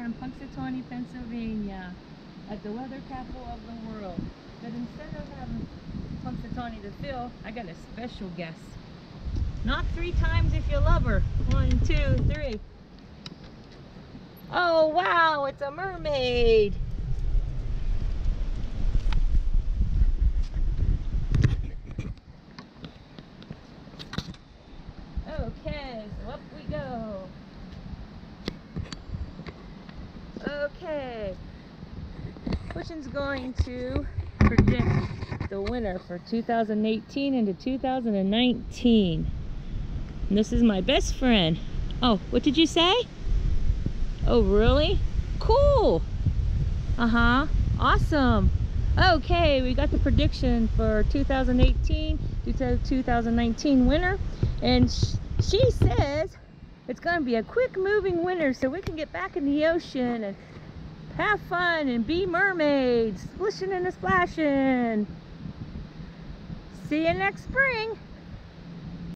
are in Punxsutawney, Pennsylvania, at the weather capital of the world. But instead of having Punxsutawney to fill, I got a special guest. Knock 3 times if you love her. 1, 2, 3. Oh wow, it's a mermaid. Okay, so up we go. Okay, Pushing's going to predict the winner for 2018 into 2019. And this is my best friend. Oh, what did you say? Oh, really? Cool. Uh-huh. Awesome. Okay, we got the prediction for 2018 to 2019 winner. And she says it's going to be a quick moving winter so we can get back in the ocean and have fun and be mermaids, splishing and splashing. See you next spring.